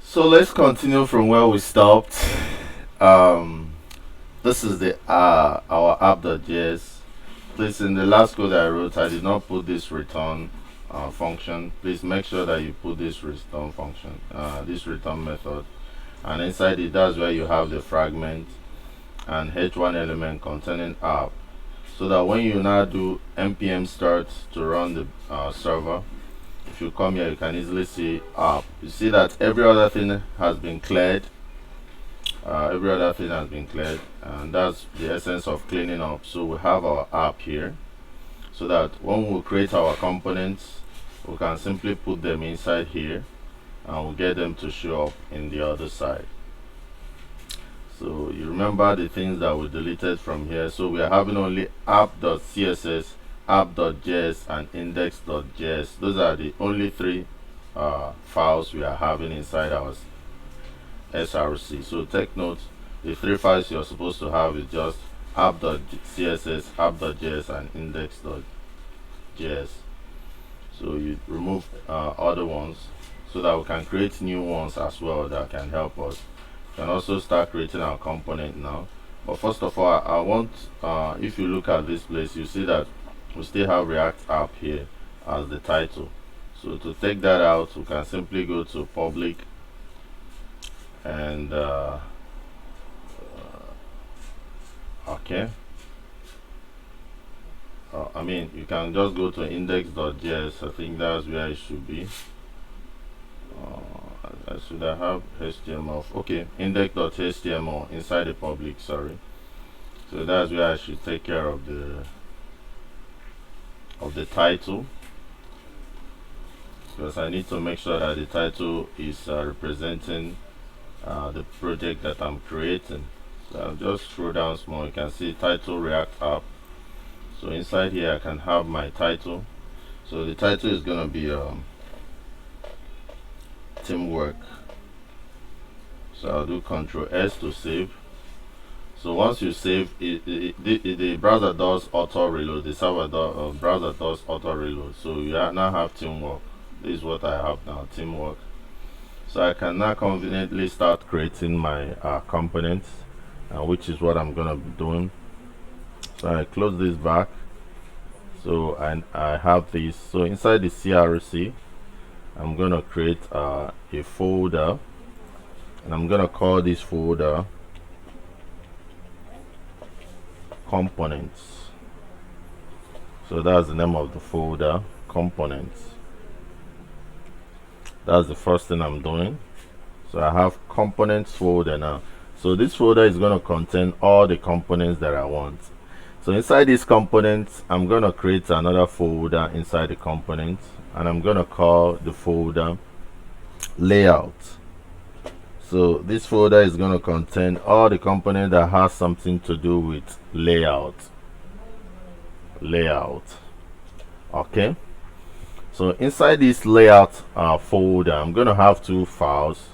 So let's continue from where we stopped. Um, this is the our app.js. Please, in the last code I wrote, I did not put this return function. Please make sure that you put this return function, this return method, and inside it, that's where you have the fragment and h1 element containing app, so that when you now do npm start to run the server, if you come here, you can easily see app. You see that every other thing has been cleared. And that's the essence of cleaning up. So we have our app here, so that when we create our components, we can simply put them inside here, and we'll get them to show up in the other side. So you remember the things that we deleted from here. So we are having only app.css, app.js, and index.js. Those are the only three files we are having inside our src. So take note, the three files you're supposed to have is just app.css, app.js, and index.js. So you remove other ones so that we can create new ones as well that can help us. We can also start creating our component now. But first of all, I want, if you look at this place, you see that we still have React app here as the title. So to take that out, we can simply go to public and okay. I mean, you can just go to index.js. I think that's where it should be. I should have HTML. Okay, index.html inside the public. Sorry. So that's where I should take care of the title, because I need to make sure that the title is representing the project that I'm creating. So I'll just scroll down small. You can see title React app. So inside here I can have my title. So the title is going to be teamwork. So I'll do Ctrl S to save. So once you save it, the browser does auto reload. The server browser does auto reload. So you now have teamwork. This is what I have now, teamwork. So I can now conveniently start creating my components, which is what I'm gonna be doing. So I close this back. So I have this. So inside the CRC, I'm gonna create a folder, and I'm gonna call this folder components. So that's the name of the folder, components. That's the first thing I'm doing. So I have components folder now. So this folder is going to contain all the components that I want. So inside these components, I'm going to create another folder inside the components, and I'm going to call the folder layout. So this folder is going to contain all the components that has something to do with layout. Okay. So inside this layout folder, I'm going to have two files,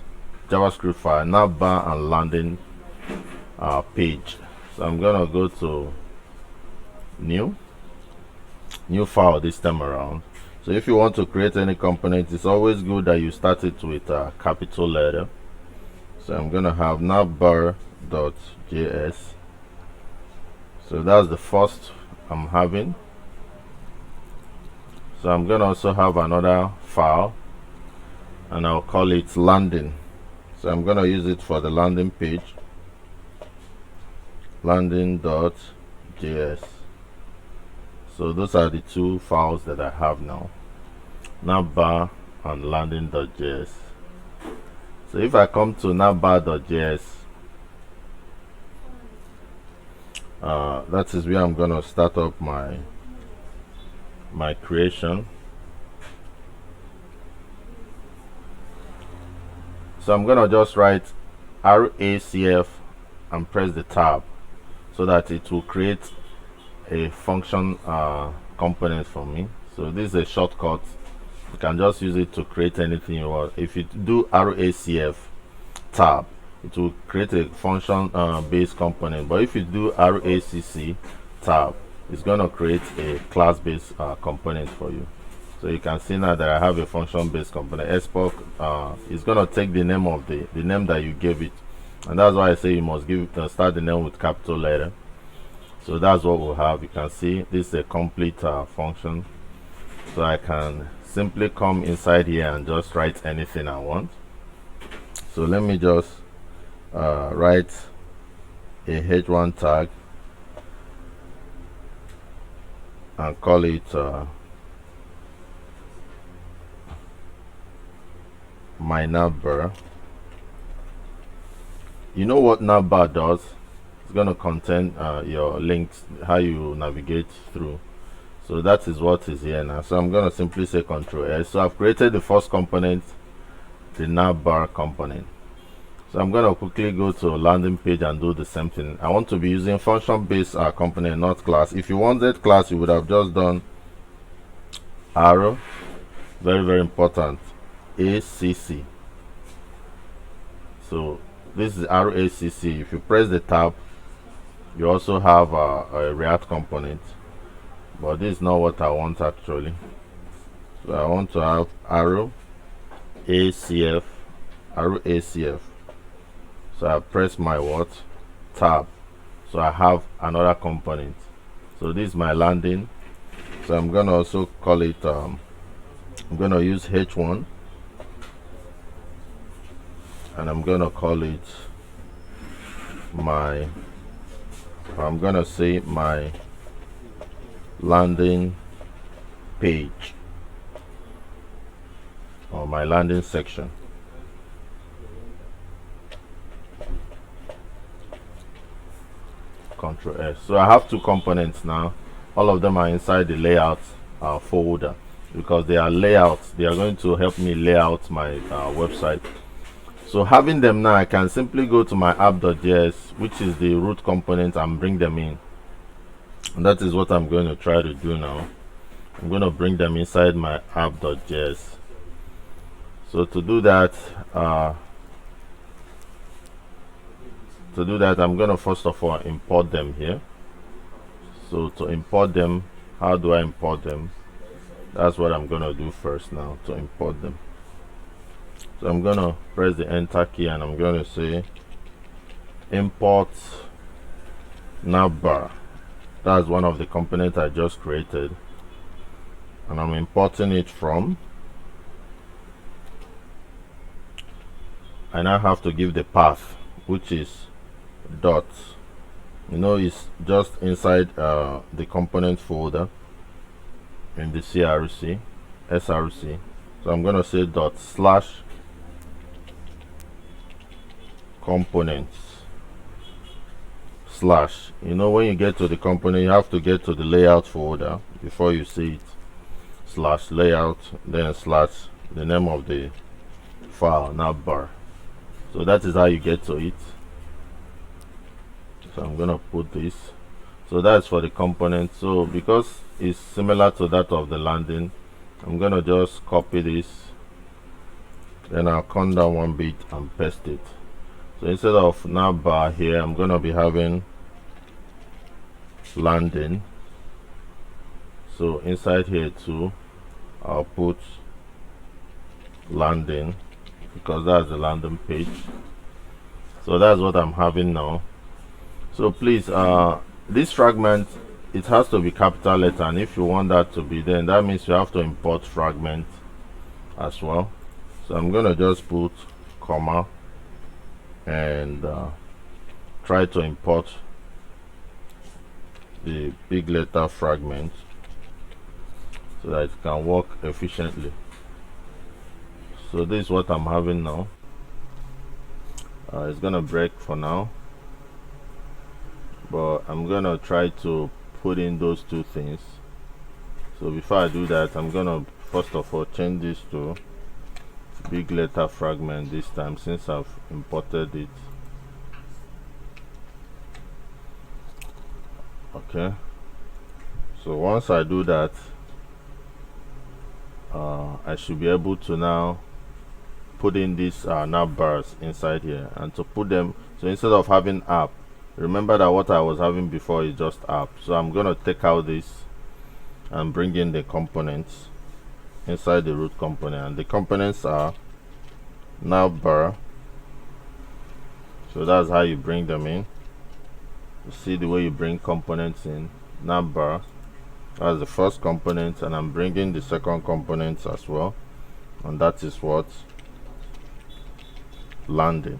JavaScript file, Navbar and Landing page. So I'm going to go to new file this time around. So if you want to create any component, it's always good that you start it with a capital letter. So I'm going to have navbar.js. So that's the first I'm having. So I'm going to also have another file, and I'll call it landing. So I'm going to use it for the landing page, landing.js. So those are the two files that I have now, navbar and landing.js. So if I come to navbar.js, that is where I'm going to start up my creation. So I'm gonna just write RACF and press the tab, so that it will create a function component for me. So this is a shortcut. You can just use it to create anything you want. If you do RACF tab, it will create a function based component. But if you do RACC tab, it's going to create a class-based component for you. So you can see now that I have a function based component. Export is going to take the name of the name that you gave it, and that's why I say you must give start the name with capital letter. So that's what we'll have. You can see this is a complete function, so I can simply come inside here and just write anything I want. So let me just write a h1 tag and call it my navbar. You know what navbar does? It's going to contain your links, how you navigate through. So that is what is here now. So I'm going to simply say Control S. So I've created the first component, the navbar component. So I'm going to quickly go to landing page and do the same thing. I want to be using function based component, not class. If you wanted class, you would have just done arrow, very important, ACC. So this is arrow ACC. If you press the tab, you also have a React component, but this is not what I want actually. So I want to have arrow ACF, arrow ACF. So I press my what tab, so I have another component. So this is my landing. So I'm gonna also call it I'm gonna use h1, and I'm gonna call it my I'm gonna say my landing page or my landing section. Control S. So I have two components now. All of them are inside the layout folder because they are layouts. They are going to help me lay out my website. So having them now, I can simply go to my app.js, which is the root component, and bring them in. And that is what I'm going to try to do now. I'm going to bring them inside my app.js. So to do that, I'm going to first of all import them here. So to import them, how do I import them? That's what I'm going to do first now, to import them. So I'm going to press the enter key and I'm going to say import navbar. That's one of the components I just created, and I'm importing it from, and I have to give the path, which is dot. You know, it's just inside the component folder in the src. So I'm going to say dot slash components slash. You know, when you get to the component, you have to get to the layout folder before you see it. Slash layout, then slash the name of the file, navbar. So that is how you get to it. So I'm gonna put this. So that's for the component. So because it's similar to that of the landing, I'm gonna just copy this, then I'll come down one bit and paste it. So instead of navbar here, I'm gonna be having landing. So inside here too, I'll put landing because that's the landing page. So that's what I'm having now. So please, this fragment, it has to be capital letter, and if you want that to be, then that means you have to import fragment as well. So I'm gonna just put comma and try to import the big letter fragment so that it can work efficiently. So this is what I'm having now. It's gonna break for now, but I'm gonna try to put in those two things. So before I do that, I'm gonna first of all change this to big letter fragment this time, since I've imported it. Okay, so once I do that, I should be able to now put in these navbars inside here, and to put them, so instead of having app, remember that what I was having before is just app. So I'm going to take out this and bring in the components. inside the root component, and the components are navbar. So that's how you bring them in. You see the way you bring components in navbar. That's the first component, and I'm bringing the second component as well, and that is what? Landing.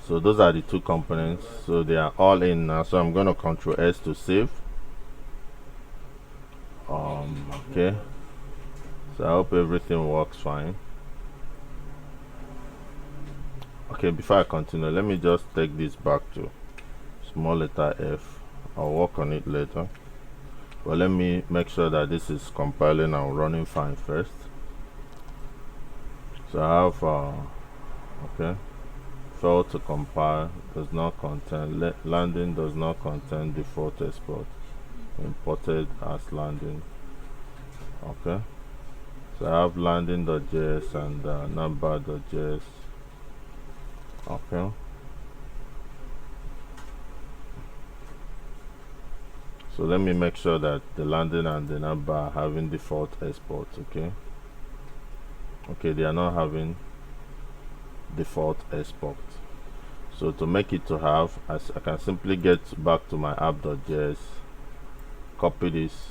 So those are the two components, so they are all in now. So I'm going to Control S to save. Okay, so I hope everything works fine. Okay, before I continue, let me just take this back to small letter f. I'll work on it later, but let me make sure that this is compiling and running fine first. So I have okay, failed to compile, does not contain, landing does not contain default export, imported as landing. Okay, so I have landing.js and navbar.js. Okay, so let me make sure that the landing and the navbar are having default export. Okay, they are not having default export. So to make it to have, I can simply get back to my app.js, copy this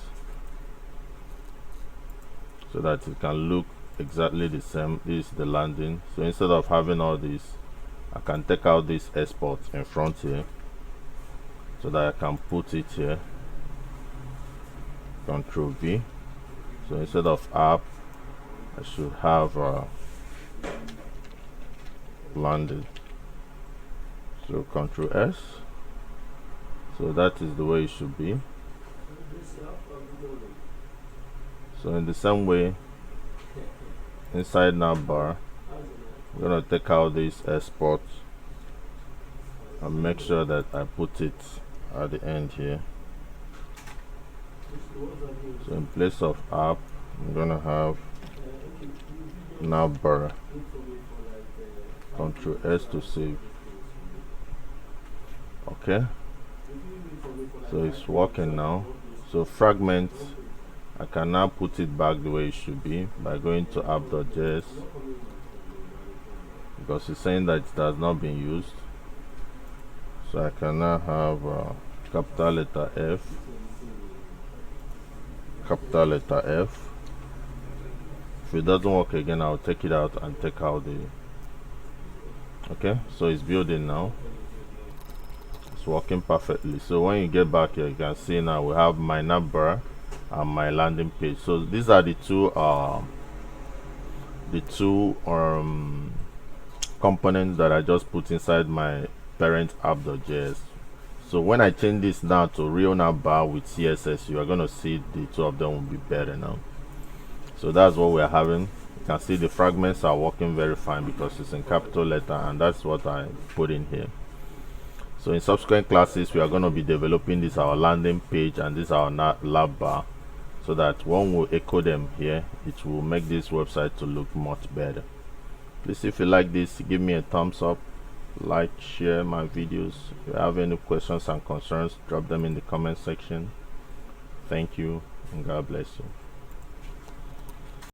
so that it can look exactly the same. This is the landing. So instead of having all this, I can take out this export in front here so that I can put it here. Control V. So instead of app, I should have landing. So Control S. So that is the way it should be. So in the same way, inside navbar, I'm gonna take out this export and make sure that I put it at the end here. So in place of app, I'm gonna have navbar. Control S to save. Okay, so it's working now. So fragment, I can now put it back the way it should be by going to app.js, because it's saying that it has not been used. So I can now have capital letter F, capital letter F. If it doesn't work again, I'll take it out and take out the. Okay, so it's building now. It's working perfectly. So when you get back here, you can see now we have my navbar and my landing page. So these are the two components that I just put inside my parent app.js. So when I change this now to real navbar with CSS, you are going to see the two of them will be better now. So that's what we're having. You can see the fragments are working very fine because it's in capital letter, and that's what I put in here. So in subsequent classes, we are going to be developing this our landing page and this our lab bar, so that when we echo them here, it will make this website to look much better. Please, if you like this, give me a thumbs up, like, share my videos. If you have any questions and concerns, drop them in the comment section. Thank you, and God bless you.